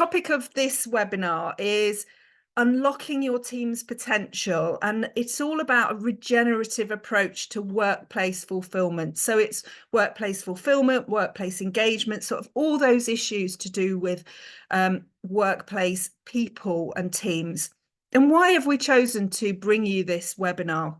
Topic of this webinar is unlocking your team's potential, and it's all about a regenerative approach to workplace fulfillment. So it's workplace fulfillment, workplace engagement, sort of all those issues to do with workplace people and teams. And why have we chosen to bring you this webinar?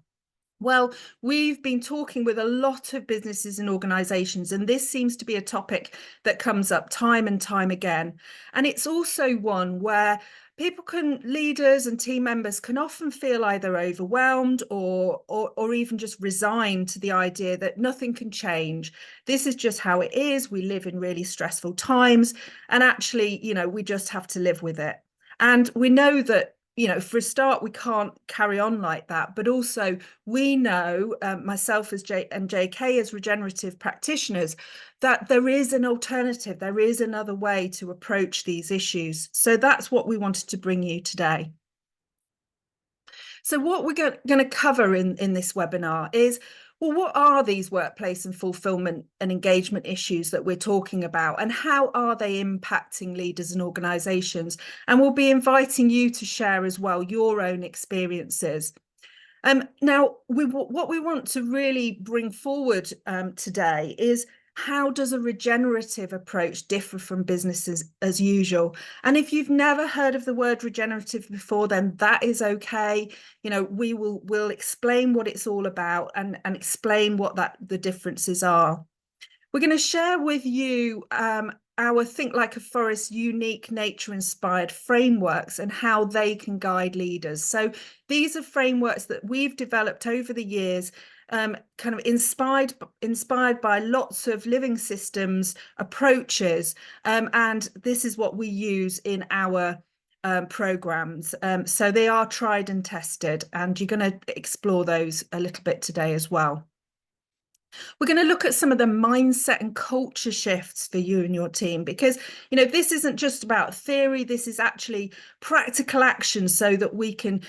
Well, we've been talking with a lot of businesses and organisations, and this seems to be a topic that comes up time and time again. And it's also one where leaders and team members can often feel either overwhelmed or even just resigned to the idea that nothing can change. This is just how it is. We live in really stressful times, and actually, we just have to live with it. And we know that for a start, we can't carry on like that. But also, we know, myself and JK as regenerative practitioners, that there is an alternative. There is another way to approach these issues. So that's what we wanted to bring you today. So what we're going to cover in this webinar is, well, what are these workplace and fulfillment and engagement issues that we're talking about, and how are they impacting leaders and organisations? And we'll be inviting you to share as well your own experiences. Now, what we want to really bring forward today is, how does a regenerative approach differ from business as usual? And if you've never heard of the word regenerative before, then that is okay. We'll explain what it's all about and explain what the differences are. We're going to share with you our Think Like a Forest unique nature-inspired frameworks and how they can guide leaders. So these are frameworks that we've developed over the years, kind of inspired by lots of living systems approaches, and this is what we use in our programs. So they are tried and tested, and you're going to explore those a little bit today as well. We're going to look at some of the mindset and culture shifts for you and your team, because, this isn't just about theory. This is actually practical action so that we can,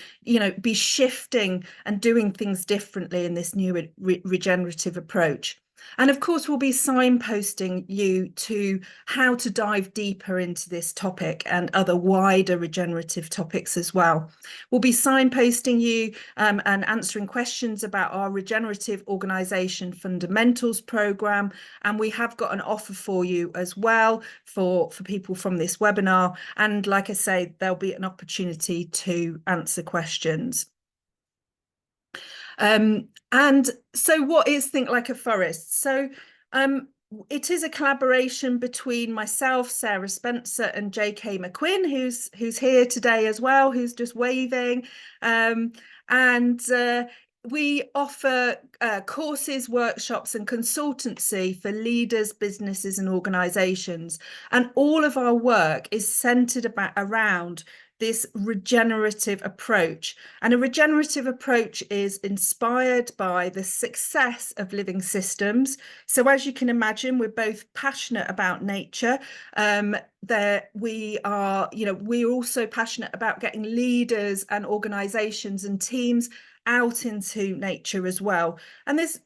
be shifting and doing things differently in this new regenerative approach. And of course, we'll be signposting you to how to dive deeper into this topic and other wider regenerative topics as well. We'll be signposting you and answering questions about our regenerative organisation fundamentals programme. And we have got an offer for you as well for people from this webinar. And like I say, there'll be an opportunity to answer questions. And so what is Think Like a Forest? So it is a collaboration between myself, Sarah Spencer, and JK McQuinn, who's here today as well, who's just waving. We offer courses, workshops, and consultancy for leaders, businesses, and organisations. And all of our work is centred around this regenerative approach. And a regenerative approach is inspired by the success of living systems. So as you can imagine, we're both passionate about nature. We're also passionate about getting leaders and organizations and teams out into nature as well. And there's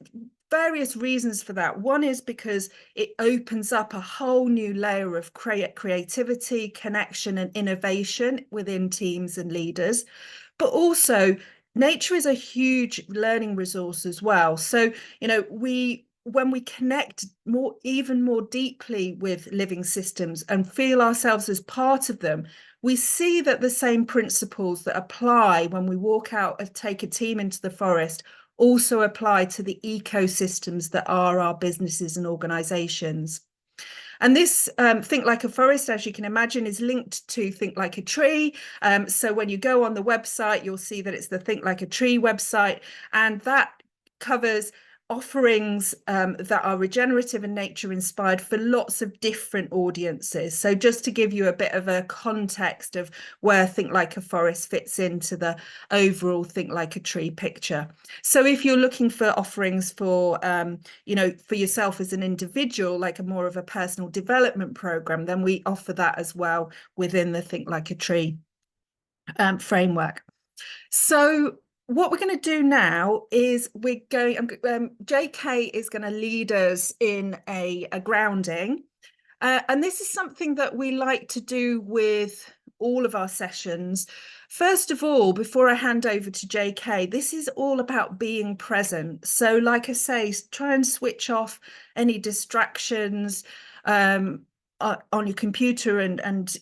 various reasons for that. One is because it opens up a whole new layer of creativity, connection, and innovation within teams and leaders. But also, nature is a huge learning resource as well. So, when we connect even more deeply with living systems and feel ourselves as part of them, we see that the same principles that apply when we walk out and take a team into the forest also apply to the ecosystems that are our businesses and organizations. And this Think Like a Forest, as you can imagine, is linked to Think Like a Tree. So when you go on the website, you'll see that it's the Think Like a Tree website, and that covers offerings that are regenerative and nature inspired for lots of different audiences. So just to give you a bit of a context of where Think Like a Forest fits into the overall Think Like a Tree picture. So if you're looking for offerings for for yourself as an individual, like a more of a personal development program, then we offer that as well within the Think Like a Tree framework. So what we're going to do now is JK is going to lead us in a grounding. And this is something that we like to do with all of our sessions. First of all, before I hand over to JK, this is all about being present. So like I say, try and switch off any distractions on your computer and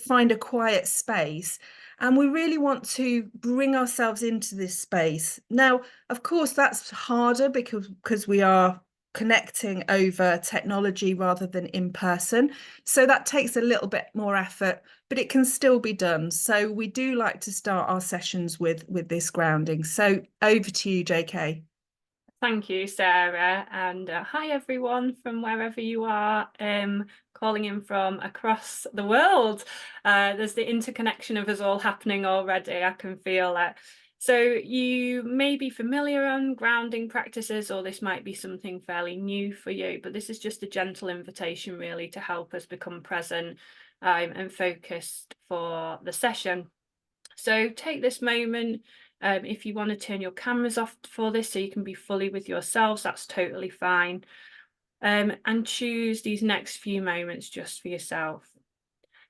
find a quiet space. And we really want to bring ourselves into this space. Now, of course, that's harder because we are connecting over technology rather than in person. So that takes a little bit more effort, but it can still be done. So we do like to start our sessions with this grounding. So over to you, JK. Thank you, Sarah, and hi everyone from wherever you are, calling in from across the world. There's the interconnection of us all happening already. I can feel it. So you may be familiar on grounding practices, or this might be something fairly new for you, but this is just a gentle invitation really to help us become present and focused for the session. So take this moment. If you want to turn your cameras off for this so you can be fully with yourselves, that's totally fine. And choose these next few moments just for yourself.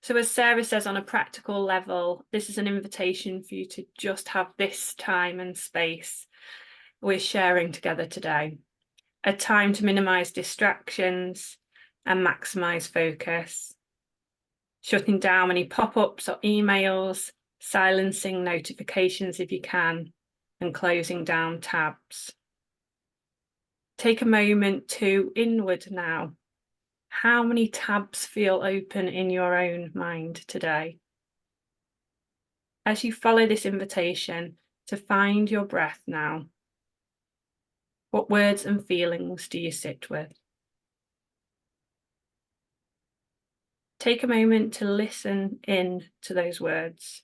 So as Sarah says, on a practical level, this is an invitation for you to just have this time and space we're sharing together today. A time to minimize distractions and maximize focus. Shutting down any pop-ups or emails, silencing notifications if you can, and closing down tabs. Take a moment to inward now. How many tabs feel open in your own mind today? As you follow this invitation to find your breath now, what words and feelings do you sit with? Take a moment to listen in to those words.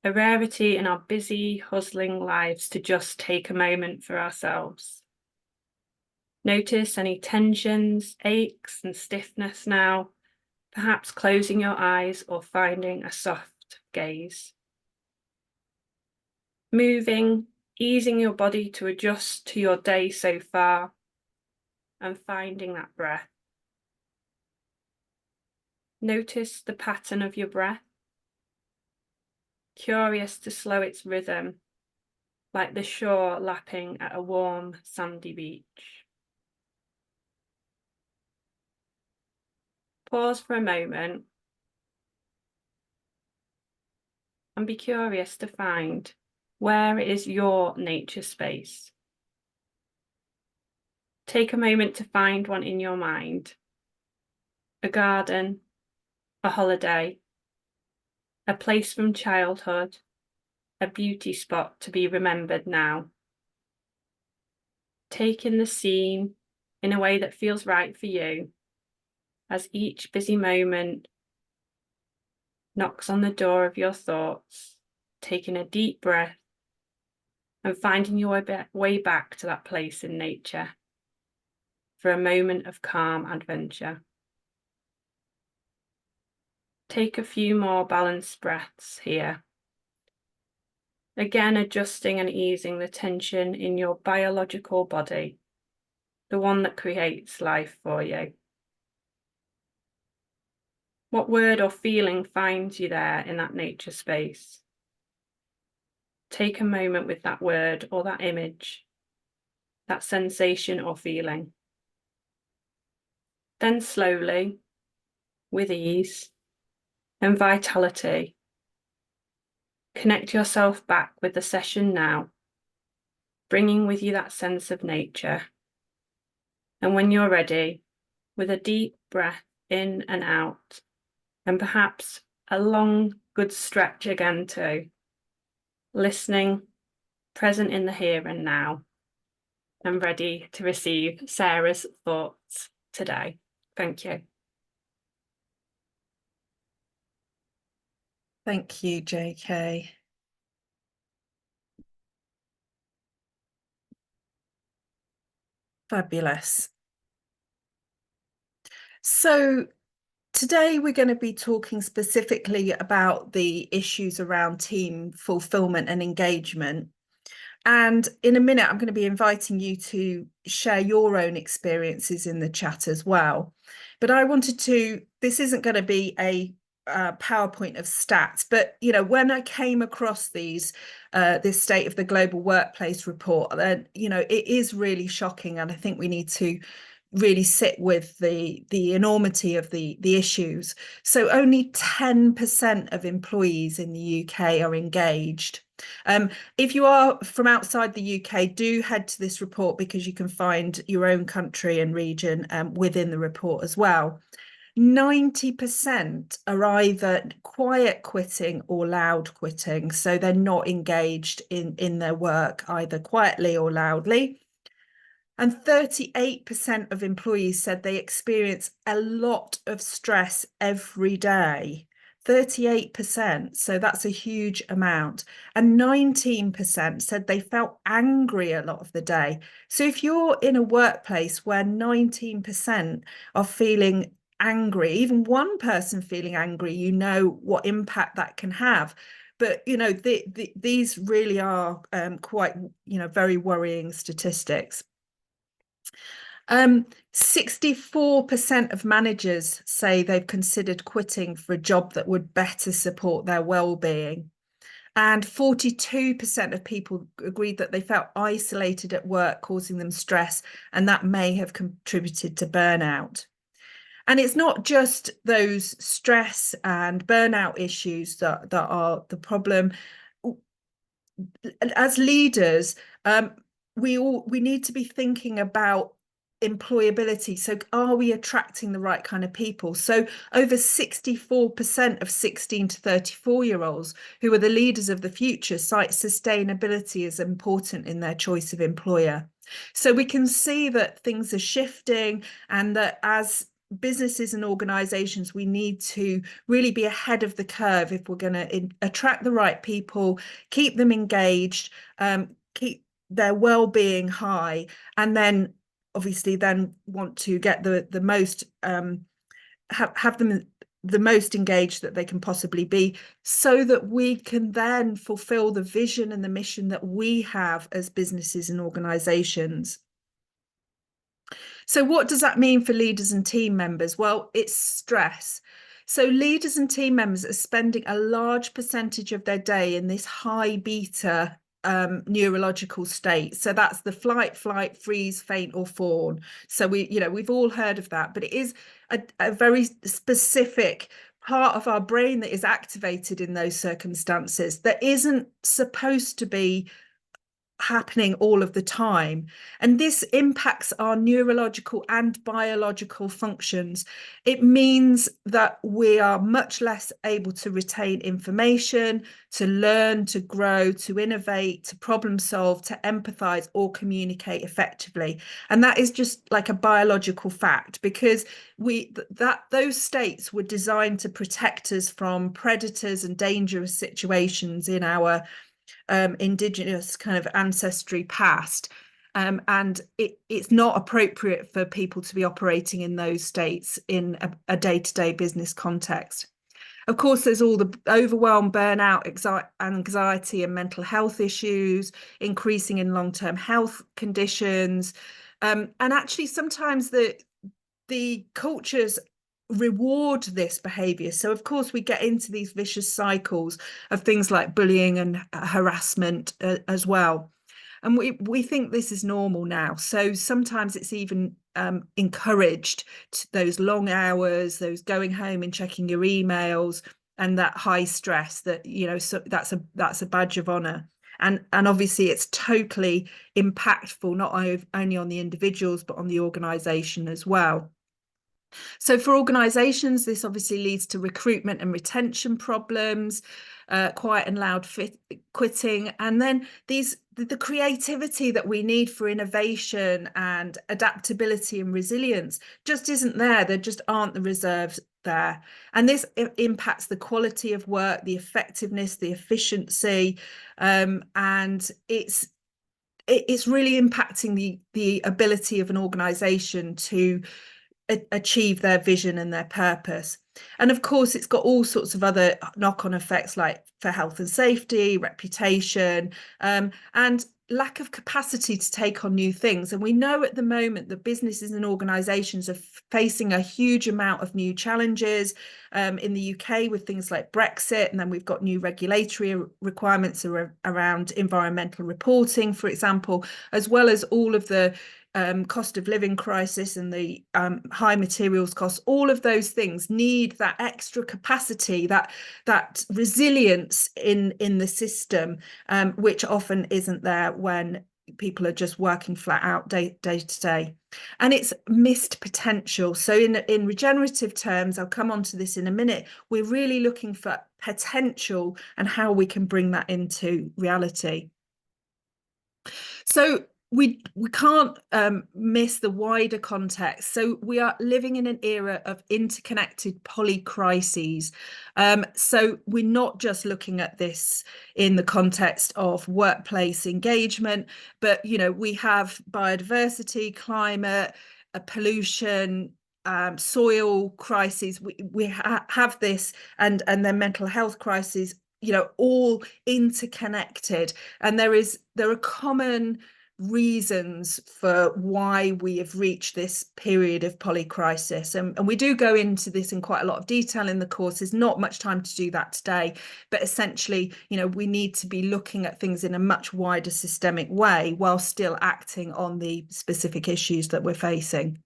A rarity in our busy, hustling lives to just take a moment for ourselves. Notice any tensions, aches, and stiffness now, perhaps closing your eyes or finding a soft gaze. Moving, easing your body to adjust to your day so far, and finding that breath. Notice the pattern of your breath. Curious to slow its rhythm, like the shore lapping at a warm, sandy beach. Pause for a moment and be curious to find where is your nature space. Take a moment to find one in your mind. A garden, a holiday, a place from childhood, a beauty spot to be remembered now. Take in the scene in a way that feels right for you, as each busy moment knocks on the door of your thoughts, taking a deep breath and finding your way back to that place in nature for a moment of calm adventure. Take a few more balanced breaths here. Again, adjusting and easing the tension in your biological body, the one that creates life for you. What word or feeling finds you there in that nature space? Take a moment with that word or that image, that sensation or feeling. Then slowly, with ease and vitality, connect yourself back with the session now, bringing with you that sense of nature. And when you're ready, with a deep breath in and out, and perhaps a long, good stretch again too, listening, present in the here and now, and ready to receive Sarah's thoughts today. Thank you. Thank you, JK. Fabulous. So today we're going to be talking specifically about the issues around team fulfillment and engagement. And in a minute, I'm going to be inviting you to share your own experiences in the chat as well. But I wanted to, this isn't going to be a PowerPoint of stats, but when I came across this State of the Global Workplace report, then it is really shocking, and I think we need to really sit with the enormity of the issues. So only 10% of employees in the UK are engaged. If you are from outside the UK, do head to this report, because you can find your own country and region within the report as well. 90% are either quiet quitting or loud quitting. So they're not engaged in their work, either quietly or loudly. And 38% of employees said they experience a lot of stress every day. 38%, so that's a huge amount. And 19% said they felt angry a lot of the day. So if you're in a workplace where 19% are feeling angry, even one person feeling angry, you know what impact that can have. But these really are quite very worrying statistics. 64% of managers say they've considered quitting for a job that would better support their well-being. And 42% of people agreed that they felt isolated at work, causing them stress, and that may have contributed to burnout. And it's not just those stress and burnout issues that are the problem. As leaders, we need to be thinking about employability. So are we attracting the right kind of people? So over 64% of 16 to 34-year-olds who are the leaders of the future cite sustainability as important in their choice of employer. So we can see that things are shifting, and that as businesses and organizations, we need to really be ahead of the curve if we're going to attract the right people, keep them engaged, keep their well-being high, and then obviously then want to get the most have them the most engaged that they can possibly be, so that we can then fulfill the vision and the mission that we have as businesses and organizations. So what does that mean for leaders and team members? Well, it's stress. So leaders and team members are spending a large percentage of their day in this high beta neurological state. So that's the flight, freeze, faint, or fawn. So we've all heard of that, but it is a very specific part of our brain that is activated in those circumstances that isn't supposed to be happening all of the time. And this impacts our neurological and biological functions. It means that we are much less able to retain information, to learn, to grow, to innovate, to problem solve, to empathize, or communicate effectively. And that is just like a biological fact, because those states were designed to protect us from predators and dangerous situations in our indigenous kind of ancestry past, and it's not appropriate for people to be operating in those states in a day-to-day business context. Of course, there's all the overwhelm, burnout, anxiety and mental health issues, increasing in long-term health conditions, and actually sometimes the cultures reward this behavior. So of course we get into these vicious cycles of things like bullying and harassment as well, and we think this is normal now. So sometimes it's even encouraged, those long hours, those going home and checking your emails, and that high stress that so that's a badge of honor. And obviously it's totally impactful, not only on the individuals but on the organization as well. So for organizations, this obviously leads to recruitment and retention problems, quiet and loud quitting, and then the creativity that we need for innovation and adaptability and resilience just isn't there. There just aren't the reserves there. And this impacts the quality of work, the effectiveness, the efficiency, and it's really impacting the ability of an organization to achieve their vision and their purpose. And of course it's got all sorts of other knock-on effects, like for health and safety, reputation, and lack of capacity to take on new things. And we know at the moment that businesses and organizations are facing a huge amount of new challenges in the UK with things like Brexit. And then we've got new regulatory requirements around environmental reporting, for example, as well as all of the cost of living crisis and the high materials costs. All of those things need that extra capacity, that resilience in the system, which often isn't there when people are just working flat out day to day. And it's missed potential. So in regenerative terms, I'll come on to this in a minute, we're really looking for potential and how we can bring that into reality. So we can't miss the wider context. So we are living in an era of interconnected polycrises. So we're not just looking at this in the context of workplace engagement, but we have biodiversity, climate, pollution, soil crises. We have this, and then mental health crises, all interconnected. And there are common reasons for why we have reached this period of polycrisis. And we do go into this in quite a lot of detail in the course. There's not much time to do that today, but essentially, we need to be looking at things in a much wider systemic way while still acting on the specific issues that we're facing.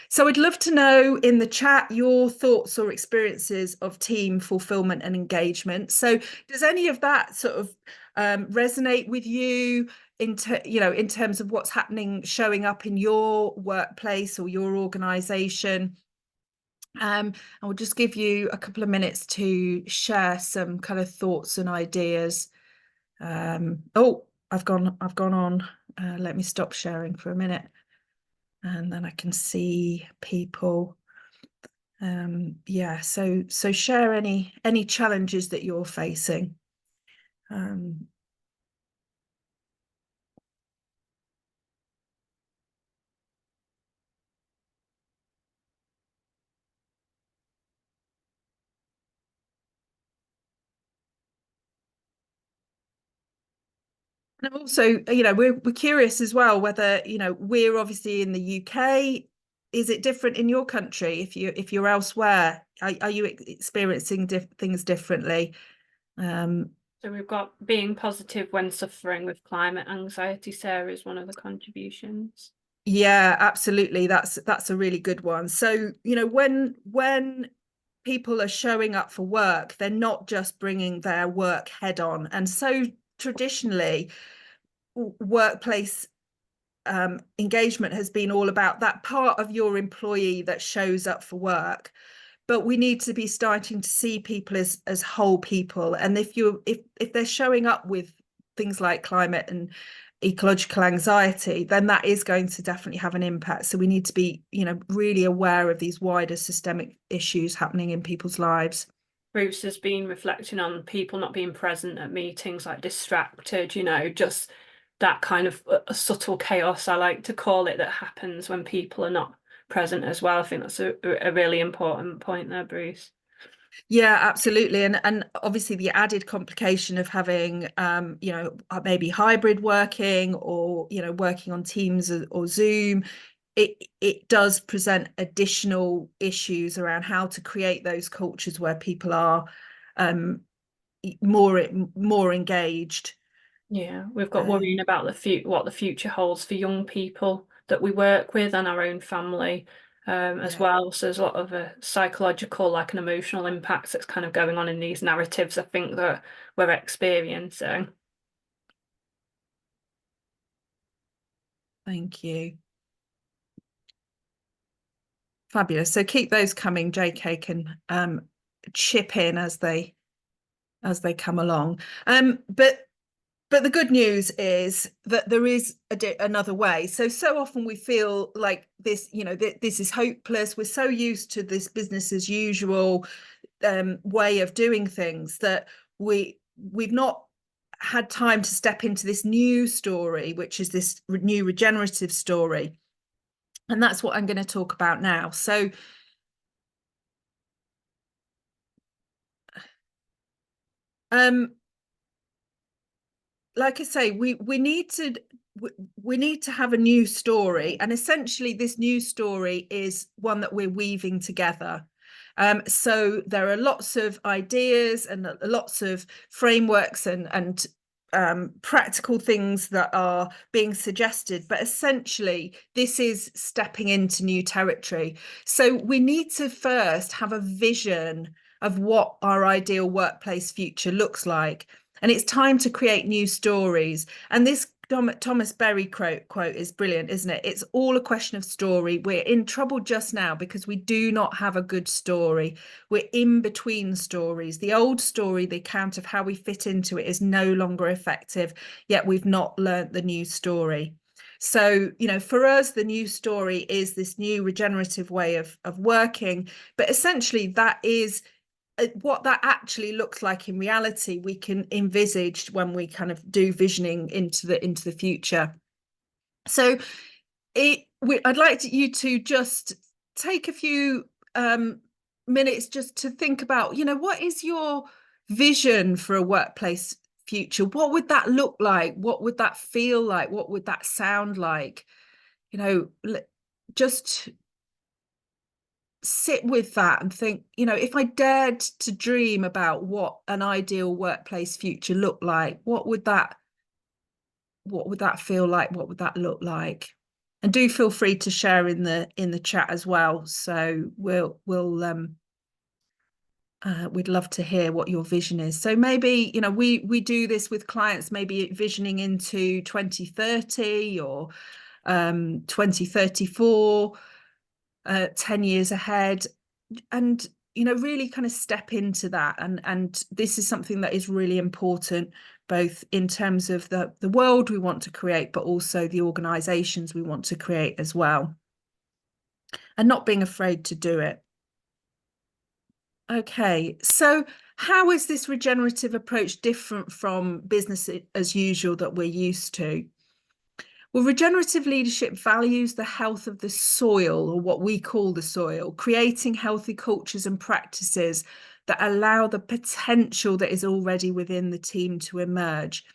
So I'd love to know in the chat your thoughts or experiences of team fulfillment and engagement. So does any of that sort of resonate with you in terms of what's happening, showing up in your workplace or your organization? I will just give you a couple of minutes to share some kind of thoughts and ideas. Oh, I've gone on. Let me stop sharing for a minute. And then I can see people. Yeah, so share any challenges that you're facing. And also, we're curious as well whether, we're obviously in the UK. Is it different in your country? If you're elsewhere, are you experiencing things differently? So we've got being positive when suffering with climate anxiety. Sarah, is one of the contributions. Yeah, absolutely. That's a really good one. So, when people are showing up for work, they're not just bringing their work head on. And so traditionally, workplace engagement has been all about that part of your employee that shows up for work. But we need to be starting to see people as whole people. And if they're showing up with things like climate and ecological anxiety, then that is going to definitely have an impact. So we need to be, really aware of these wider systemic issues happening in people's lives. Bruce has been reflecting on people not being present at meetings, like distracted, just that kind of a subtle chaos, I like to call it, that happens when people are not present as well. I think that's a really important point there, Bruce. Yeah, absolutely. And obviously the added complication of having, maybe hybrid working or, working on Teams or Zoom, it does present additional issues around how to create those cultures where people are more engaged. Yeah, we've got worrying about what the future holds for young people that we work with and our own family as well. So there's a lot of psychological, and emotional impacts that's kind of going on in these narratives, I think, that we're experiencing. Thank you. Fabulous. So keep those coming. JK can chip in as they come along. But the good news is that there is another way. So often we feel like this, this is hopeless. We're so used to this business as usual way of doing things that we've not had time to step into this new story, which is this new regenerative story. And that's what I'm going to talk about now. So like I say, we need to have a new story, and essentially this new story is one that we're weaving together. So there are lots of ideas and lots of frameworks and practical things that are being suggested, but essentially this is stepping into new territory. So we need to first have a vision of what our ideal workplace future looks like. And it's time to create new stories. And this Thomas Berry quote is brilliant, isn't it? It's all a question of story. We're in trouble just now because we do not have a good story. We're in between stories. The old story, the account of how we fit into it, is no longer effective, yet we've not learnt the new story. So, for us, the new story is this new regenerative way of working. But essentially, that is what that actually looks like in reality. We can envisage when we kind of do visioning into the future. So I'd like you to just take a few minutes just to think about, what is your vision for a workplace future? What would that look like? What would that feel like? What would that sound like? Just sit with that and think, if I dared to dream about what an ideal workplace future looked like, what would that feel like? What would that look like? And do feel free to share in the chat as well. So we'd love to hear what your vision is. So maybe, we do this with clients, maybe visioning into 2030 or 2034. 10 years ahead, and really kind of step into that, and this is something that is really important, both in terms of the world we want to create, but also the organizations we want to create as well, and not being afraid to do it. Okay, so how is this regenerative approach different from business as usual that we're used to? Well, regenerative leadership values the health of the soil, or what we call the soil, creating healthy cultures and practices that allow the potential that is already within the team to emerge.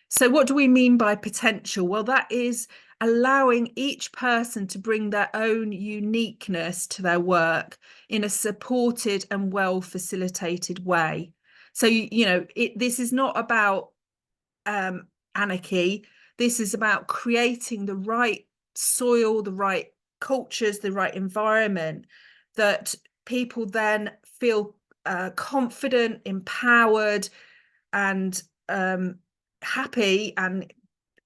So what do we mean by potential? Well, that is allowing each person to bring their own uniqueness to their work in a supported and well facilitated way. So, this is not about anarchy. This is about creating the right soil, the right cultures, the right environment that people then feel confident, empowered, and happy and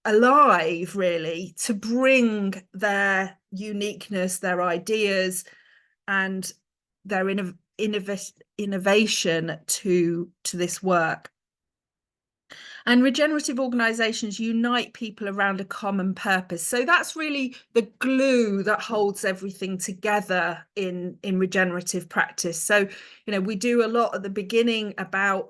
alive, really, to bring their uniqueness, their ideas, and their innovation to this work. And regenerative organizations unite people around a common purpose. So that's really the glue that holds everything together in regenerative practice. So, we do a lot at the beginning about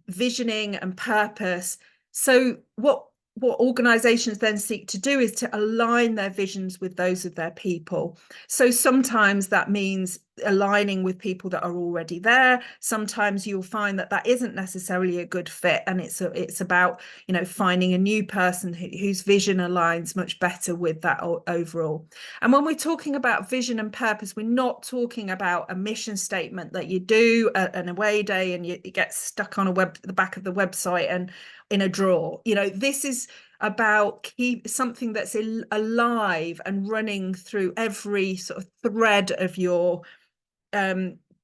visioning and purpose. So what organizations then seek to do is to align their visions with those of their people. So sometimes that means aligning with people that are already there. Sometimes you'll find that isn't necessarily a good fit, and it's about finding a new person whose vision aligns much better with that overall. And when we're talking about vision and purpose, we're not talking about a mission statement that you do an away day and it gets stuck on the back of the website and in a drawer. This is about something that's alive and running through every sort of thread of your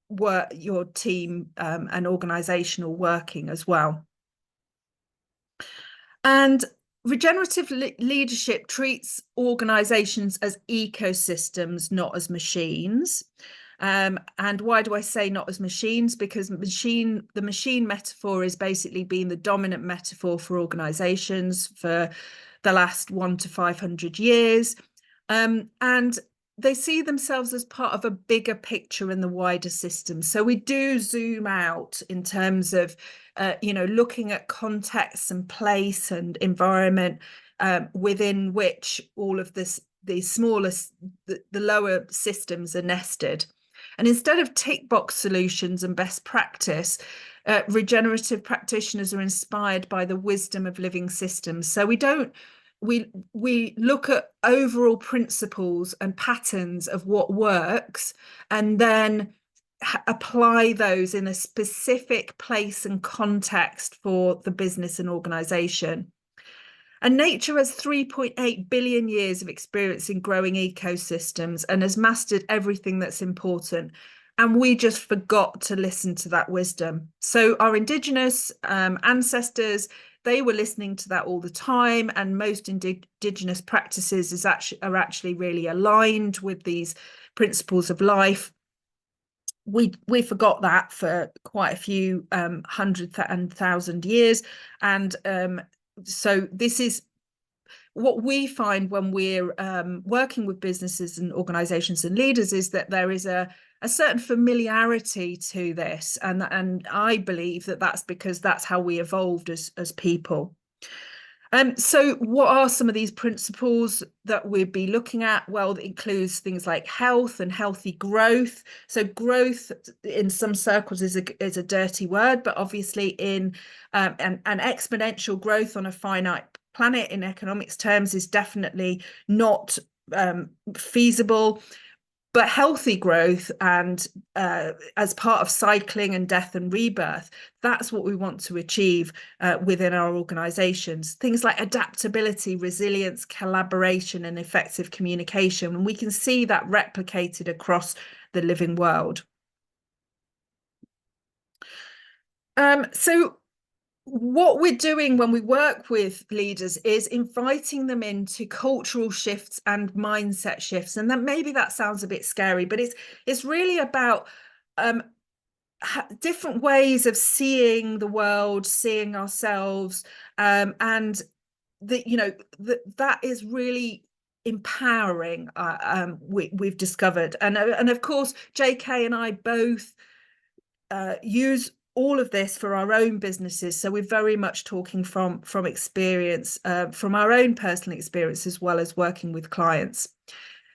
work, your team, and organizational working as well. And regenerative leadership treats organizations as ecosystems, not as machines. And why do I say not as machines? Because the machine metaphor is basically being the dominant metaphor for organizations for the last 100 to 500 years. And they see themselves as part of a bigger picture in the wider system. So we do zoom out in terms of, looking at context and place and environment within which all of the smallest, the lower systems are nested. And instead of tick box solutions and best practice, Regenerative practitioners are inspired by the wisdom of living systems. So we look at overall principles and patterns of what works, and then apply those in a specific place and context for the business and organization. And nature has 3.8 billion years of experience in growing ecosystems and has mastered everything that's important. And we just forgot to listen to that wisdom. So our indigenous ancestors, they were listening to that all the time. And most indigenous practices are actually really aligned with these principles of life. We forgot that for quite a few hundred and thousand years. And so this is what we find when we're working with businesses and organizations and leaders, is that there is a certain familiarity to this. And I believe that that's because that's how we evolved as people. So what are some of these principles that we'd be looking at? Well, it includes things like health and healthy growth. So growth in some circles is a dirty word, but obviously in an exponential growth on a finite planet in economics terms is definitely not feasible. But healthy growth and as part of cycling and death and rebirth, that's what we want to achieve within our organizations. Things like adaptability, resilience, collaboration, and effective communication. And we can see that replicated across the living world. So what we're doing when we work with leaders is inviting them into cultural shifts and mindset shifts. And then maybe that sounds a bit scary, but it's really about different ways of seeing the world, seeing ourselves, and that is really empowering. We've discovered, and of course, JK and I both use all of this for our own businesses. So we're very much talking from experience, from our own personal experience, as well as working with clients.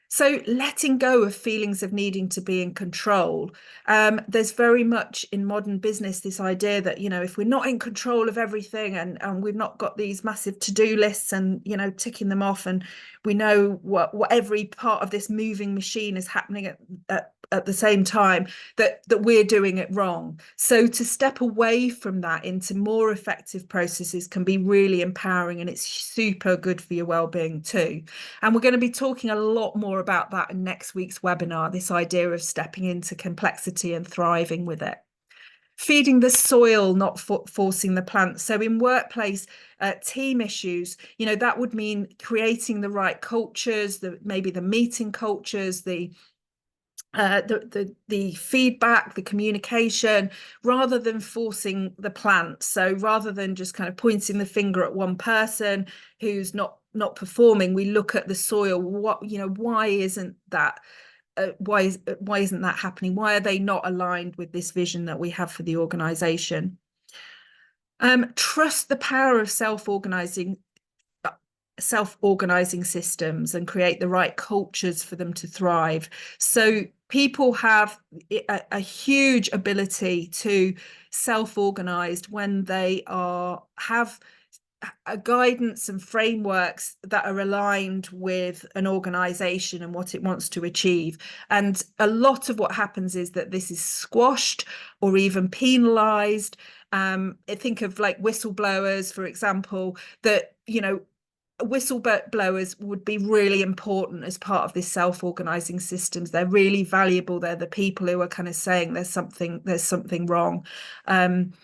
So letting go of feelings of needing to be in control. There's very much in modern business this idea that, if we're not in control of everything and we've not got these massive to-do lists and, ticking them off, and we know what every part of this moving machine is happening at the same time, that we're doing it wrong. So to step away from that into more effective processes can be really empowering, and it's super good for your well-being too. And we're going to be talking a lot more about that in next week's webinar, this idea of stepping into complexity and thriving with it. Feeding the soil, not forcing the plant. So in workplace team issues, that would mean creating the right cultures, maybe the meeting cultures, the feedback, the communication, rather than forcing the plant. So rather than just kind of pointing the finger at one person who's not performing, we look at the soil. Why isn't that? Why isn't that happening? Why are they not aligned with this vision that we have for the organization? Trust the power of self-organizing systems and create the right cultures for them to thrive. So people have a huge ability to self-organize when they have a guidance and frameworks that are aligned with an organization and what it wants to achieve. And a lot of what happens is that this is squashed or even penalized. I think of like whistleblowers, for example, that whistleblowers would be really important as part of this self-organizing systems. They're really valuable. They're the people who are kind of saying there's something wrong, and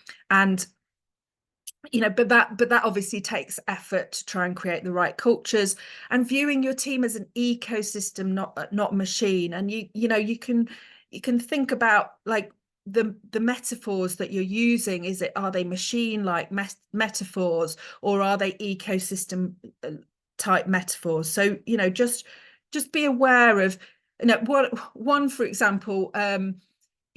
but that obviously takes effort to try and create the right cultures, and viewing your team as an ecosystem, not machine. And you can think about like the metaphors that you're using. Are they machine like metaphors, or are they ecosystem type metaphors? So just be aware of one, for example,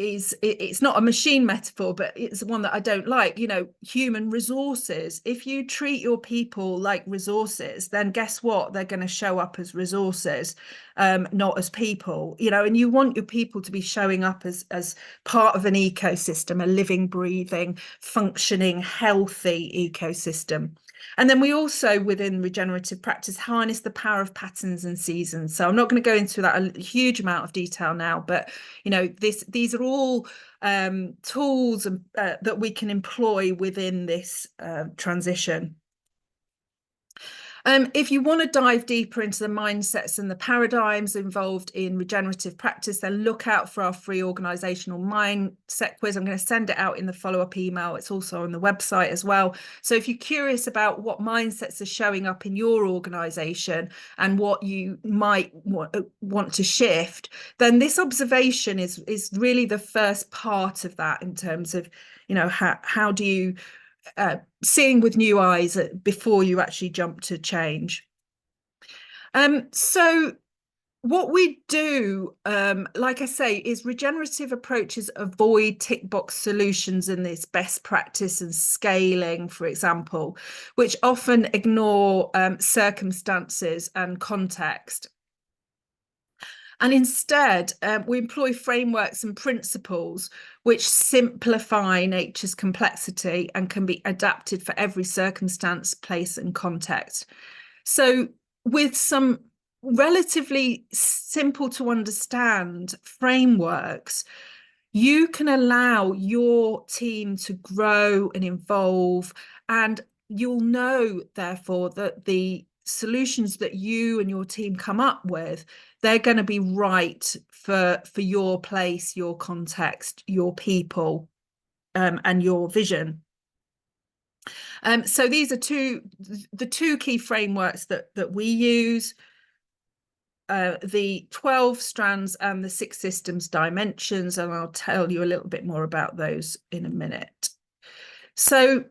it's not a machine metaphor, but it's one that I don't like. Human resources. If you treat your people like resources, then guess what? They're going to show up as resources, not as people. And you want your people to be showing up as part of an ecosystem, a living, breathing, functioning, healthy ecosystem. And then we also, within regenerative practice, harness the power of patterns and seasons. So I'm not going to go into that a huge amount of detail now, but these are all tools that we can employ within this transition. If you want to dive deeper into the mindsets and the paradigms involved in regenerative practice, then look out for our free organizational mindset quiz. I'm going to send it out in the follow-up email. It's also on the website as well. So if you're curious about what mindsets are showing up in your organization and what you might want to shift, then this observation is really the first part of that, in terms of, how do you seeing with new eyes before you actually jump to change. So what we do, like I say, is regenerative approaches avoid tick box solutions in this best practice and scaling, for example, which often ignore circumstances and context. And instead, we employ frameworks and principles which simplify nature's complexity and can be adapted for every circumstance, place, and context. So with some relatively simple to understand frameworks, you can allow your team to grow and evolve, and you'll know, therefore, that the solutions that you and your team come up with, they're going to be right for your place, your context, your people, and your vision. So these are the two key frameworks that we use. The 12 strands and the 6 systems dimensions, and I'll tell you a little bit more about those in a minute. So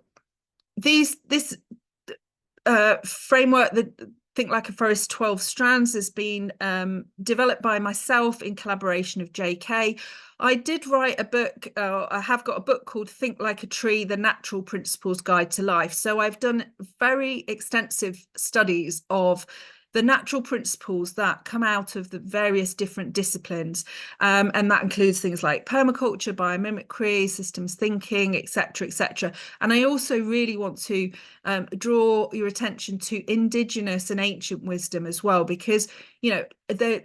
this framework, the Think Like a Forest 12 Strands, has been developed by myself in collaboration with JK. I did write a book, I have got a book called Think Like a Tree, The Natural Principles Guide to Life. So I've done very extensive studies of the natural principles that come out of the various different disciplines. And that includes things like permaculture, biomimicry, systems thinking, etc., etc. And I also really want to draw your attention to indigenous and ancient wisdom as well, because, there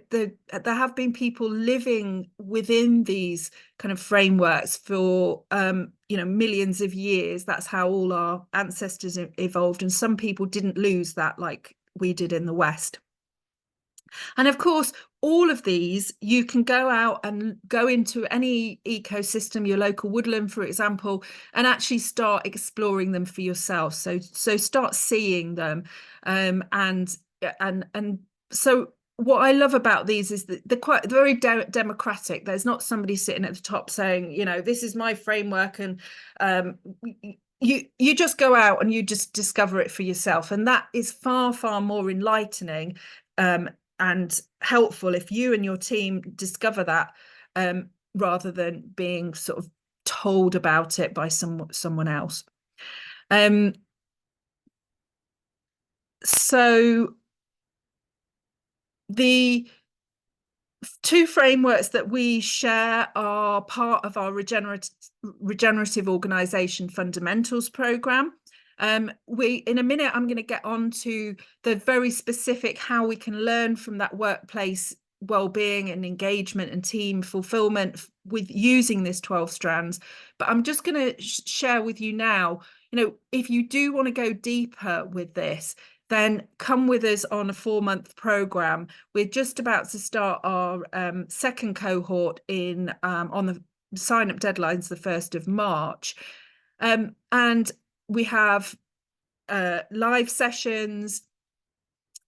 have been people living within these kind of frameworks for, millions of years. That's how all our ancestors evolved. And some people didn't lose that like we did in the West. And of course, all of these, you can go out and go into any ecosystem, your local woodland, for example, and actually start exploring them for yourself. So start seeing them. And so what I love about these is that they're very democratic. There's not somebody sitting at the top saying, this is my framework, and you just go out and you just discover it for yourself. And that is far, far more enlightening and helpful if you and your team discover that, rather than being sort of told about it by someone else. So the 2 frameworks that we share are part of our regenerative organization fundamentals program. In a minute, I'm going to get on to the very specific how we can learn from that workplace wellbeing and engagement and team fulfillment with using this 12 strands. But I'm just going to share with you now, if you do want to go deeper with this, then come with us on a 4-month program. We're just about to start our second cohort on the sign-up deadline's the 1st of March. And we have live sessions,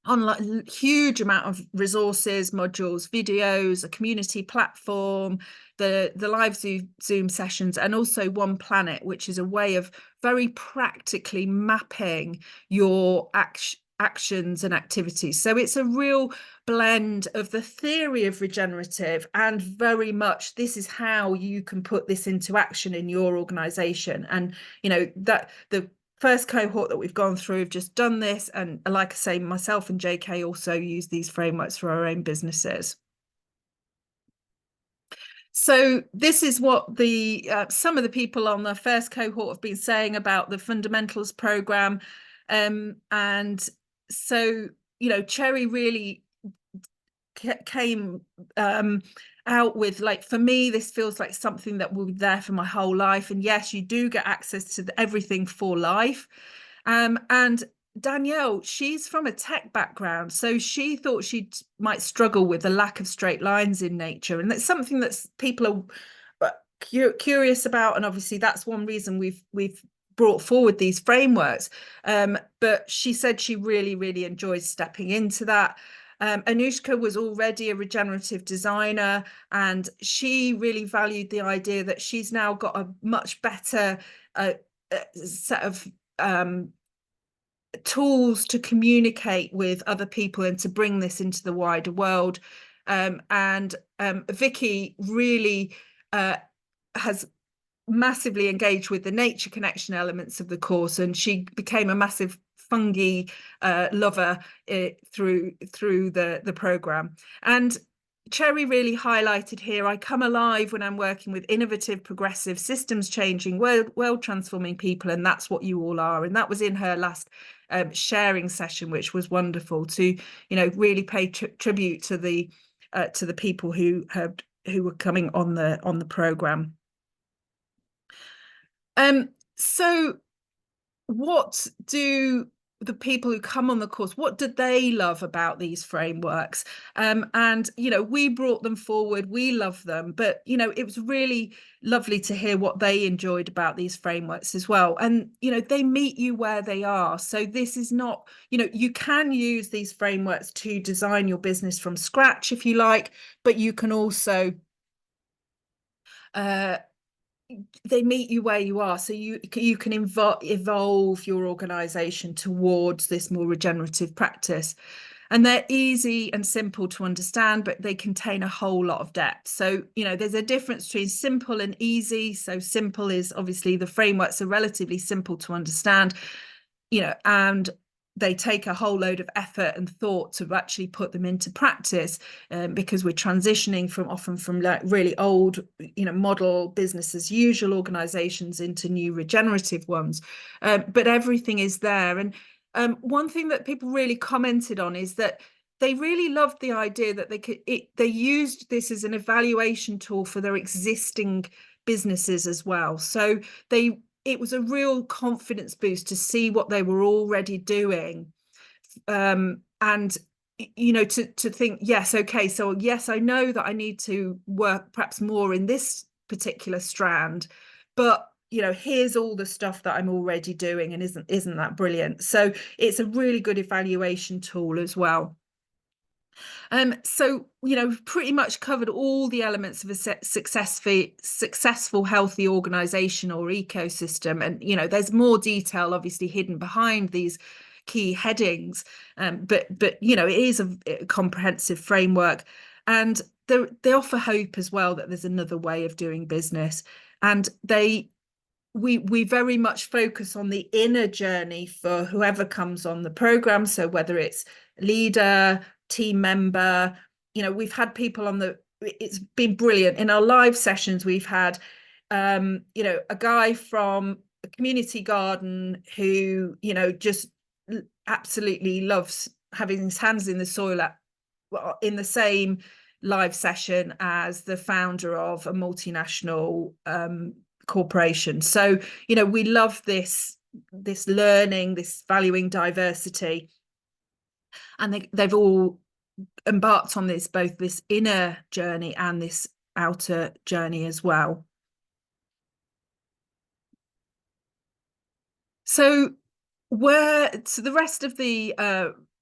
online, huge amount of resources, modules, videos, a community platform, the live Zoom sessions, and also One Planet, which is a way of very practically mapping your actions and activities. So it's a real blend of the theory of regenerative and very much this is how you can put this into action in your organization. And that the first cohort that we've gone through have just done this, and like I say, myself and JK also use these frameworks for our own businesses. So this is what the some of the people on the first cohort have been saying about the fundamentals program, and so Cherry really came out with, like, for me this feels like something that will be there for my whole life, and yes, you do get access to everything for life. And Danielle, she's from a tech background, so she thought she might struggle with the lack of straight lines in nature, and that's something that people are curious about, and obviously that's one reason we've brought forward these frameworks. But she said she really enjoys stepping into that. Anushka was already a regenerative designer, and she really valued the idea that she's now got a much better set of tools to communicate with other people and to bring this into the wider world. And Vicky really has massively engaged with the nature connection elements of the course, and she became a massive fungi lover through the program. And Cherry really highlighted here, I come alive when I'm working with innovative, progressive, systems changing, world transforming people, and that's what you all are. And that was in her last sharing session, which was wonderful to really pay tribute to the people who were coming on the program. So what do the people who come on the course, what did they love about these frameworks? And we brought them forward, we love them, but it was really lovely to hear what they enjoyed about these frameworks as well. And they meet you where they are. So this is not, you can use these frameworks to design your business from scratch if you like, but you can also they meet you where you are, so you can evolve your organization towards this more regenerative practice. And they're easy and simple to understand, but they contain a whole lot of depth. So there's a difference between simple and easy. So simple is obviously the frameworks are relatively simple to understand, and they take a whole load of effort and thought to actually put them into practice, because we're transitioning often from like really old, model business as usual organizations into new regenerative ones. But everything is there. And one thing that people really commented on is that they really loved the idea that they used this as an evaluation tool for their existing businesses as well. So it was a real confidence boost to see what they were already doing, and to think, yes, okay, so yes, I know that I need to work perhaps more in this particular strand, but here's all the stuff that I'm already doing, and isn't that brilliant? So it's a really good evaluation tool as well. So pretty much covered all the elements of a successful healthy organization or ecosystem, and there's more detail obviously hidden behind these key headings, but it is a comprehensive framework, and they offer hope as well that there's another way of doing business. And we very much focus on the inner journey for whoever comes on the program. So whether it's leader, team member, we've had people it's been brilliant. In our live sessions, we've had a guy from a community garden who just absolutely loves having his hands in the soil in the same live session as the founder of a multinational corporation. So we love this learning, this valuing diversity, and they've all embarked on both this inner journey and this outer journey as well. So the rest of the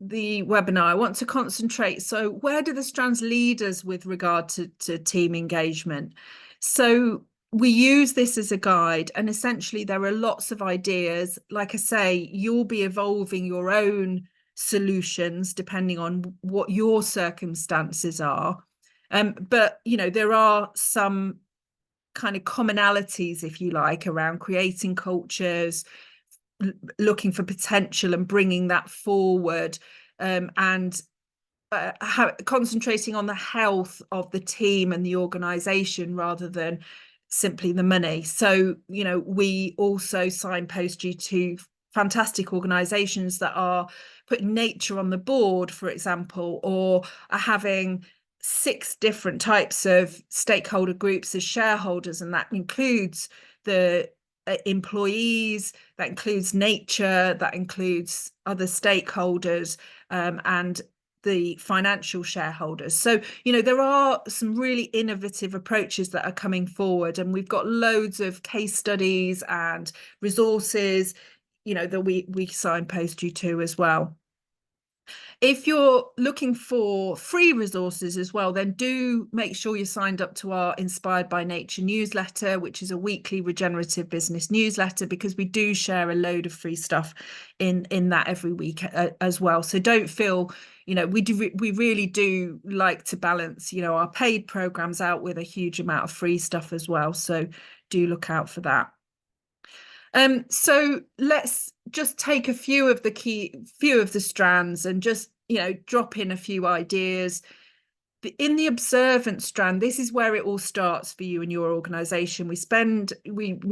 webinar, I want to concentrate. So where do the strands lead us with regard to team engagement? So we use this as a guide, and essentially there are lots of ideas. Like I say, you'll be evolving your own solutions depending on what your circumstances are. But, you know, there are some kind of commonalities, if you like, around creating cultures, looking for potential and bringing that forward, and concentrating on the health of the team and the organization rather than simply the money. So, you know, we also signpost you to fantastic organizations that are putting nature on the board, for example, or are having 6 different types of stakeholder groups as shareholders, and that includes the employees, that includes nature, that includes other stakeholders, and the financial shareholders. So, you know, there are some really innovative approaches that are coming forward, and we've got loads of case studies and resources, you know, that we signpost you to as well. If you're looking for free resources as well, then do make sure you're signed up to our Inspired by Nature newsletter, which is a weekly regenerative business newsletter, because we do share a load of free stuff in that every week as well. So don't feel, you know, we really do like to balance, you know, our paid programs out with a huge amount of free stuff as well. So do look out for that. So let's just take a few of the strands and just, you know, drop in a few ideas. In the observant strand, this is where it all starts for you and your organization. We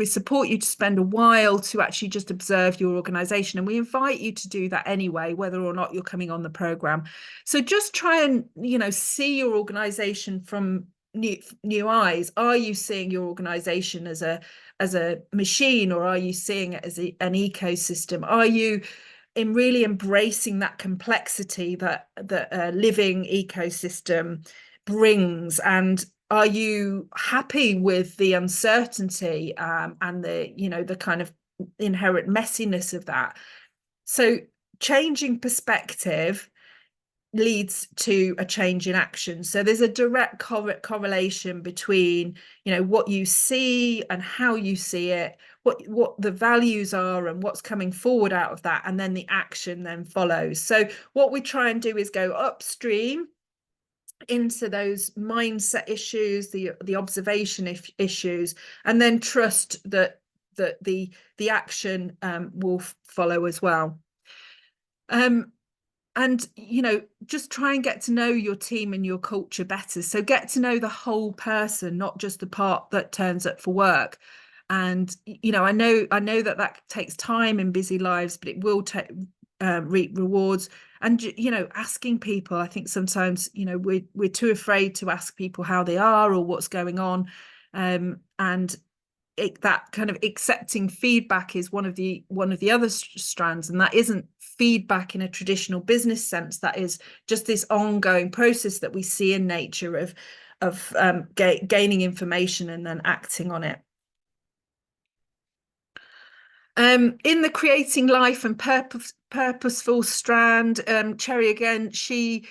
support you to spend a while to actually just observe your organization, and we invite you to do that anyway, whether or not you're coming on the program. So just try and, you know, see your organization from new eyes. Are you seeing your organization as a machine, or are you seeing it as an ecosystem? Are you really embracing that complexity that a living ecosystem brings? And are you happy with the uncertainty, and the, you know, the kind of inherent messiness of that? So changing perspective leads to a change in action. So there's a direct correlation between, you know, what you see and how you see it, what the values are and what's coming forward out of that, and then the action then follows. So what we try and do is go upstream into those mindset issues, the observation issues, and then trust that the action will follow as well. And, you know, just try and get to know your team and your culture better. So get to know the whole person, not just the part that turns up for work. And, you know, I know that takes time in busy lives, but it will reap rewards. And, you know, asking people, I think sometimes, you know, we're too afraid to ask people how they are or what's going on. And that kind of accepting feedback is one of the other strands, and that isn't feedback in a traditional business sense. That is just this ongoing process that we see in nature of gaining information and then acting on it. In the creating life and purposeful strand, Cherry again, she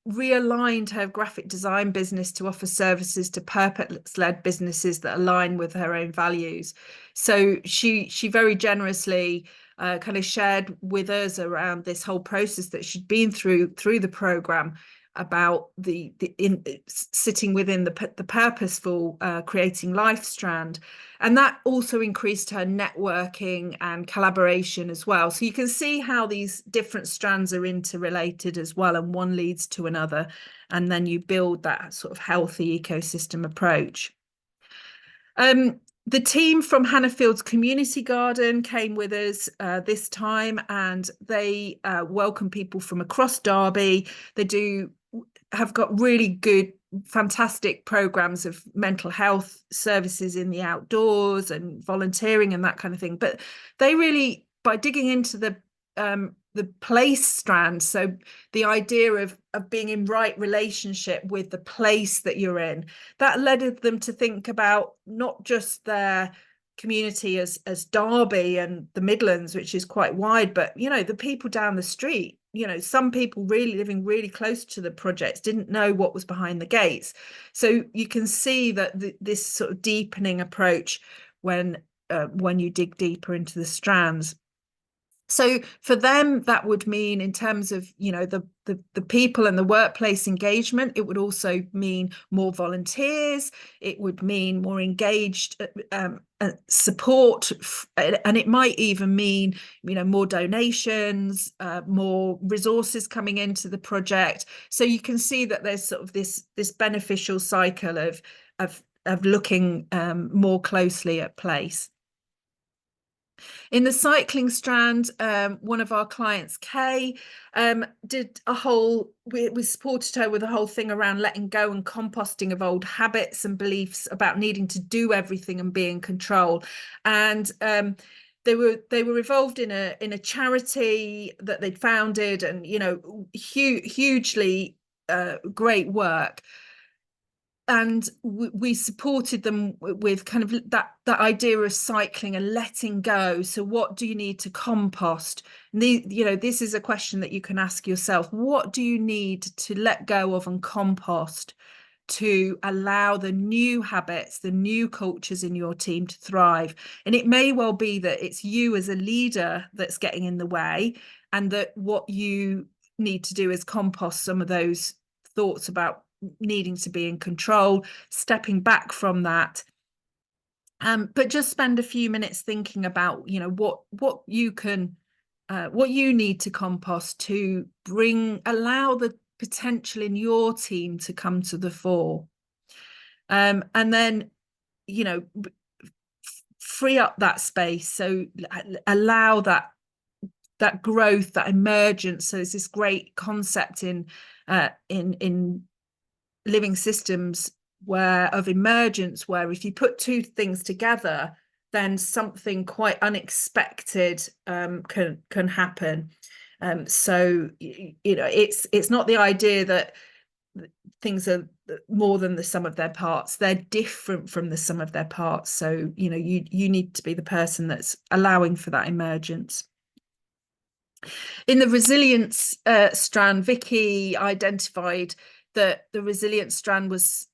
realigned her graphic design business to offer services to purpose-led businesses that align with her own values. So she very generously kind of shared with us around this whole process that she'd been through the program, about sitting within the purposeful creating life strand, and that also increased her networking and collaboration as well. So you can see how these different strands are interrelated as well, and one leads to another, and then you build that sort of healthy ecosystem approach. The team from Hannafield's Community Garden came with us this time, and they welcome people from across Derby. They have got really good, fantastic programs of mental health services in the outdoors and volunteering and that kind of thing. But they really, by digging into the place strand, so the idea of being in right relationship with the place that you're in, that led them to think about not just their community as Derby and the Midlands, which is quite wide, but, you know, the people down the street. You know, some people really living really close to the projects didn't know what was behind the gates. So you can see that this sort of deepening approach when you dig deeper into the strands. So for them, that would mean, in terms of, the people and the workplace engagement, it would also mean more volunteers. It would mean more engaged support, and it might even mean, more donations, more resources coming into the project. So you can see that there's sort of this beneficial cycle of looking more closely at place. In the cycling strand, one of our clients, Kay, did we supported her with a whole thing around letting go and composting of old habits and beliefs about needing to do everything and be in control. And they were involved in a charity that they'd founded, and hugely great work. And we supported them with kind of that idea of cycling and letting go. So what do you need to compost? This is a question that you can ask yourself. What do you need to let go of and compost to allow the new habits, the new cultures in your team to thrive? And it may well be that it's you as a leader that's getting in the way, and that what you need to do is compost some of those thoughts about needing to be in control, stepping back from that. But just spend a few minutes thinking about, what you need to compost to allow the potential in your team to come to the fore. And then, free up that space. So allow that growth, that emergence. So there's this great concept in living systems of emergence, where if you put two things together, then something quite unexpected can happen. So it's not the idea that things are more than the sum of their parts. They're different from the sum of their parts. So you need to be the person that's allowing for that emergence. In the resilience strand, Vicky identified that the resilience strand was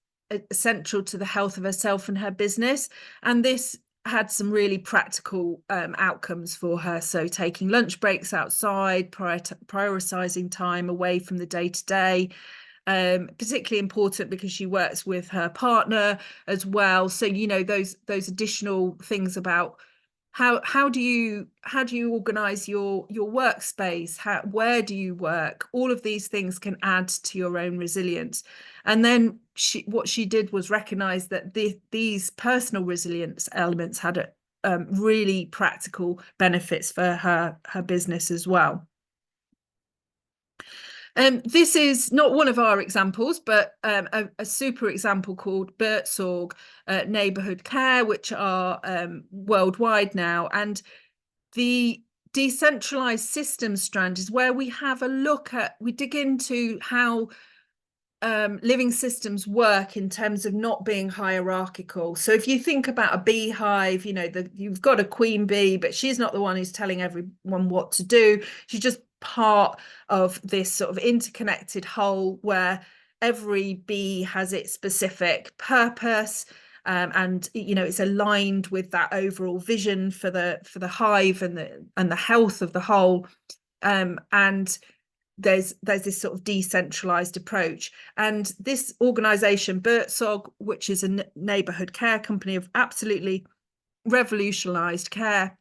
essential to the health of herself and her business, and this had some really practical outcomes for her. So taking lunch breaks outside, prioritizing time away from the day-to-day, particularly important because she works with her partner as well. So those additional things about how do you organize your workspace, where do you work, all of these things can add to your own resilience. And then what she did was recognize that these personal resilience elements had really practical benefits for her business as well. This is not one of our examples, but a super example called Birtsorg Neighbourhood Care, which are worldwide now. And the decentralized systems strand is where we dig into how living systems work in terms of not being hierarchical. So if you think about a beehive, you've got a queen bee, but she's not the one who's telling everyone what to do. She's just part of this sort of interconnected whole where every bee has its specific purpose, and it's aligned with that overall vision for the hive and the health of the whole. And there's this sort of decentralized approach. And this organization, Birtsorg, which is a neighborhood care company, have absolutely revolutionized care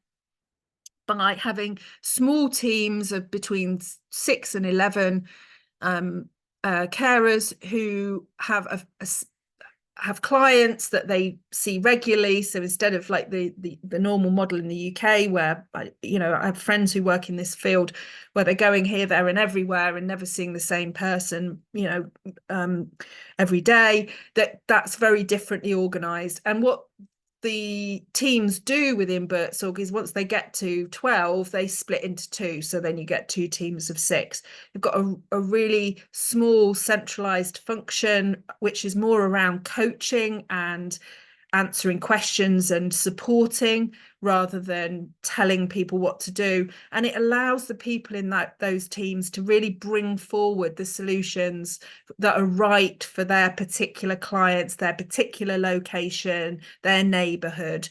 by having small teams of between 6 and 11 carers who have clients that they see regularly. So instead of like the normal model in the UK, where I have friends who work in this field where they're going here, there and everywhere and never seeing the same person every day, that's very differently organized. And what the teams do within Birtsorg is once they get to 12, they split into two. So then you get two teams of 6. You've got a really small centralized function, which is more around coaching and answering questions and supporting rather than telling people what to do. And it allows the people in those teams to really bring forward the solutions that are right for their particular clients, their particular location, their neighborhood.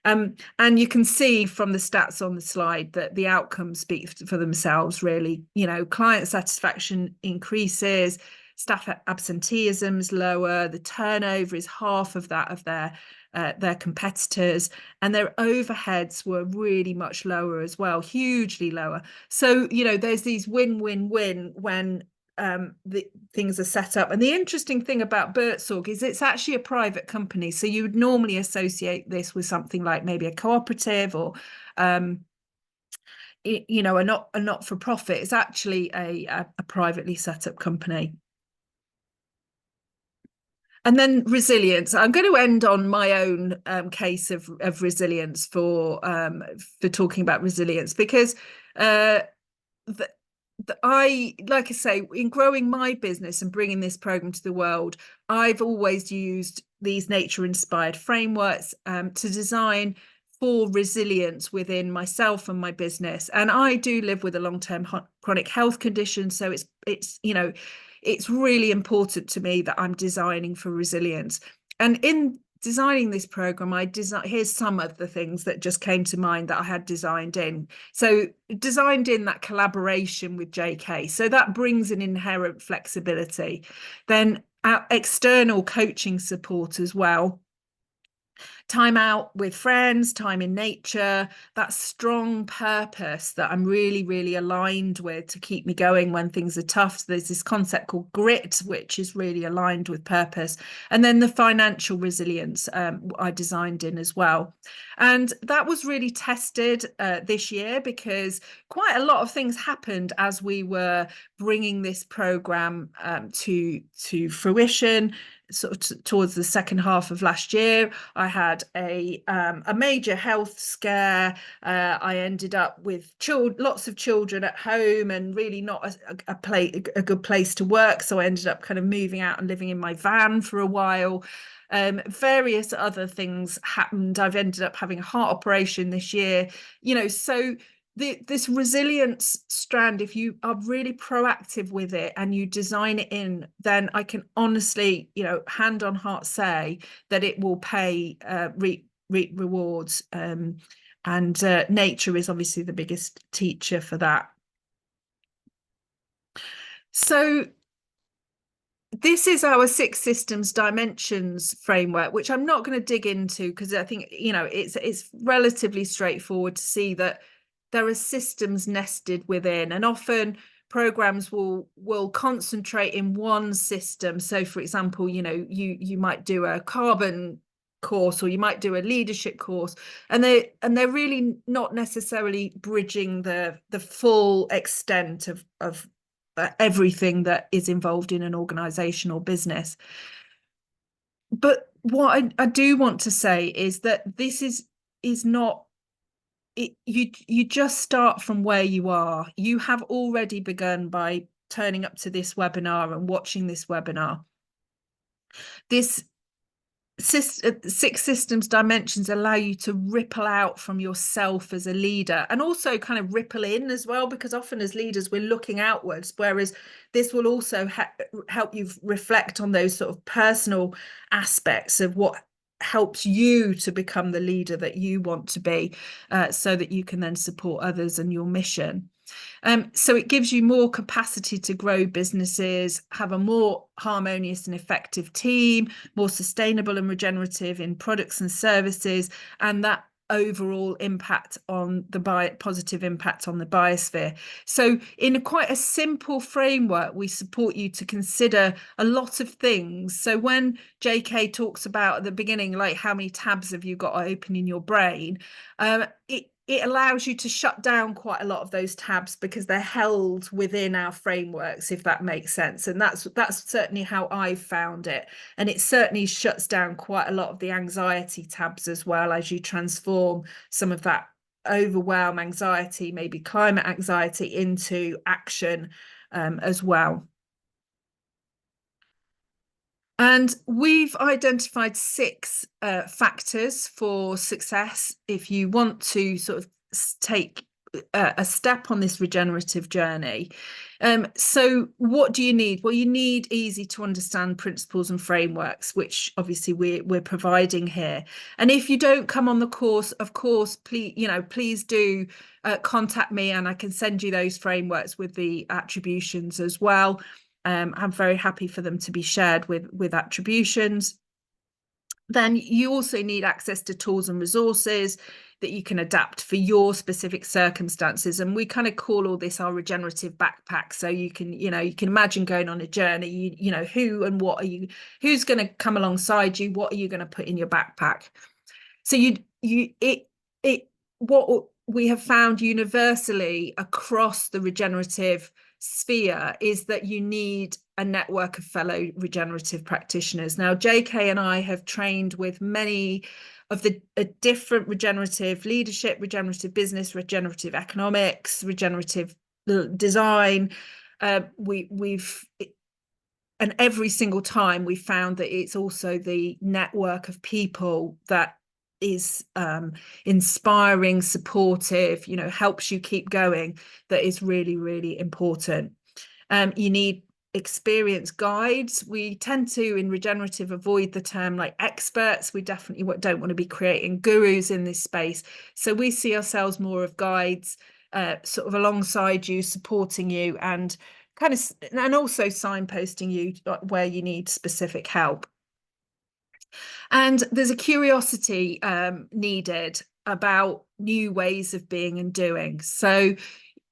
And you can see from the stats on the slide that the outcomes speak for themselves, really. You know, client satisfaction increases, staff absenteeism is lower, the turnover is half of that of their competitors, and their overheads were really much lower as well, hugely lower. So, you know, there's these win-win-win when the things are set up. And the interesting thing about Buurtzorg is it's actually a private company, so you would normally associate this with something like maybe a cooperative or you know, a not-for-profit. It's actually a privately set up company. And then resilience. I'm going to end on my own case of resilience for talking about resilience, because I, like I say, in growing my business and bringing this program to the world, I've always used these nature-inspired frameworks to design for resilience within myself and my business. And I do live with a long-term chronic health condition, so it's you know, it's really important to me that I'm designing for resilience. And in designing this program, here's some of the things that just came to mind that I had designed in. So designed in that collaboration with JK, so that brings an inherent flexibility. Then our external coaching support as well, time out with friends, time in nature, that strong purpose that I'm really, really aligned with to keep me going when things are tough. So there's this concept called grit, which is really aligned with purpose. And then the financial resilience I designed in as well. And that was really tested this year, because quite a lot of things happened as we were bringing this program to fruition. Sort of towards the second half of last year, I had a major health scare. I ended up with lots of children at home and really not a good place to work. So I ended up kind of moving out and living in my van for a while. Various other things happened. I've ended up having a heart operation this year. You know, so this resilience strand, if you are really proactive with it and you design it in, then I can honestly, you know, hand on heart say that it will pay reap rewards. And nature is obviously the biggest teacher for that. So this is our 6 systems dimensions framework, which I'm not going to dig into, because I think, you know, it's relatively straightforward to see that there are systems nested within, and often programs will concentrate in one system. So for example, you know, you might do a carbon course, or you might do a leadership course, and they're really not necessarily bridging the full extent of everything that is involved in an organization or business. But what I do want to say is that this is not it. You just start from where you are. You have already begun by turning up to this webinar and watching this webinar. This 6 systems dimensions allow you to ripple out from yourself as a leader, and also kind of ripple in as well, because often as leaders we're looking outwards, whereas this will also help you reflect on those sort of personal aspects of what helps you to become the leader that you want to be, so that you can then support others and your mission. So it gives you more capacity to grow businesses, have a more harmonious and effective team, more sustainable and regenerative in products and services, and that overall impact on the positive impact on the biosphere. So in quite a simple framework, we support you to consider a lot of things. So when JK talks about at the beginning, like how many tabs have you got open in your brain, it allows you to shut down quite a lot of those tabs, because they're held within our frameworks, if that makes sense. And that's certainly how I've found it. And it certainly shuts down quite a lot of the anxiety tabs as well, as you transform some of that overwhelm anxiety, maybe climate anxiety, into action as well. And we've identified 6 factors for success if you want to sort of take a step on this regenerative journey. So what do you need? Well, you need easy to understand principles and frameworks, which obviously we're providing here. And if you don't come on the course, of course, please do contact me, and I can send you those frameworks with the attributions as well. I'm very happy for them to be shared with attributions. Then you also need access to tools and resources that you can adapt for your specific circumstances. And we kind of call all this our regenerative backpack. So you can imagine going on a journey, who and what are you, who's going to come alongside you, what are you going to put in your backpack? So what we have found universally across the regenerative sphere is that you need a network of fellow regenerative practitioners. Now, JK and I have trained with many of the different regenerative leadership, regenerative business, regenerative economics, regenerative design. And every single time we found that it's also the network of people that is inspiring, supportive, helps you keep going, that is really, really important. You need experienced guides. We tend to, in regenerative, avoid the term like experts. We definitely don't want to be creating gurus in this space. So we see ourselves more of guides, sort of alongside you, supporting you, and also signposting you where you need specific help. And there's a curiosity needed about new ways of being and doing. So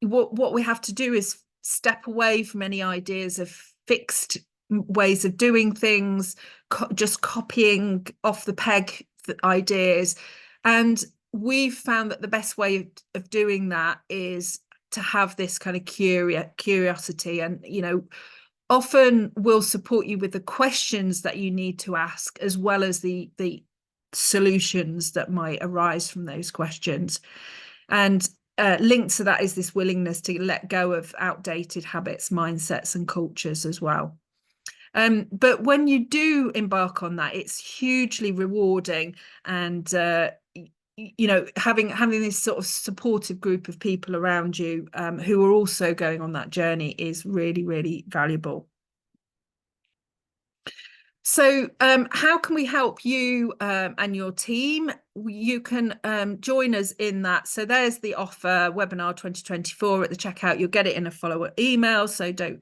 what we have to do is step away from any ideas of fixed ways of doing things, just copying off the peg ideas. And we've found that the best way of doing that is to have this kind of curiosity, and often will support you with the questions that you need to ask, as well as the solutions that might arise from those questions. And linked to that is this willingness to let go of outdated habits, mindsets, and cultures as well. But when you do embark on that, it's hugely rewarding, and having this sort of supportive group of people around you who are also going on that journey is really, really valuable. So how can we help you and your team? You can join us in that. So there's the offer, webinar 2024 at the checkout. You'll get it in a follow-up email. So don't,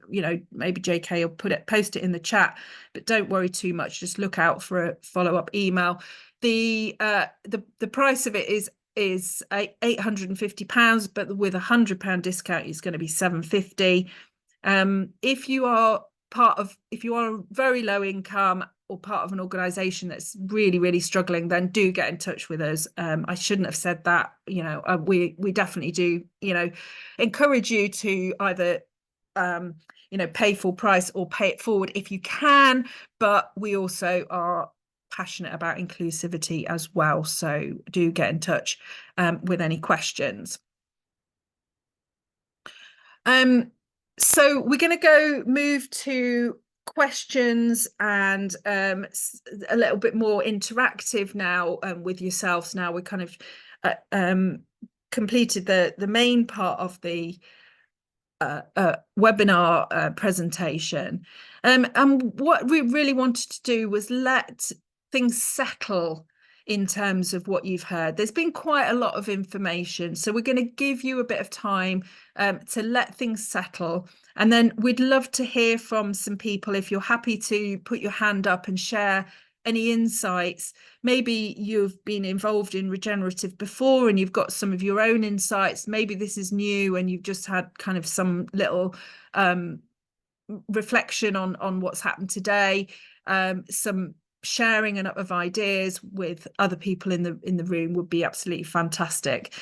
maybe JK will post it in the chat, but don't worry too much. Just look out for a follow-up email. The price of it is £850, but with £100 discount, it's going to be £750. If you are very low income or part of an organization that's really, really struggling, then do get in touch with us. I shouldn't have said that. We definitely do, encourage you to either, pay full price or pay it forward if you can. But we also are passionate about inclusivity as well. So do get in touch with any questions. So we're going to move to questions and a little bit more interactive now with yourselves. Now we're kind of completed the main part of the webinar presentation. And what we really wanted to do was let things settle in terms of what you've heard. There's been quite a lot of information, so we're going to give you a bit of time to let things settle, and then we'd love to hear from some people. If you're happy to put your hand up and share any insights, maybe you've been involved in regenerative before and you've got some of your own insights. Maybe this is new and you've just had kind of some little reflection on what's happened today, some sharing of ideas with other people in the room would be absolutely fantastic.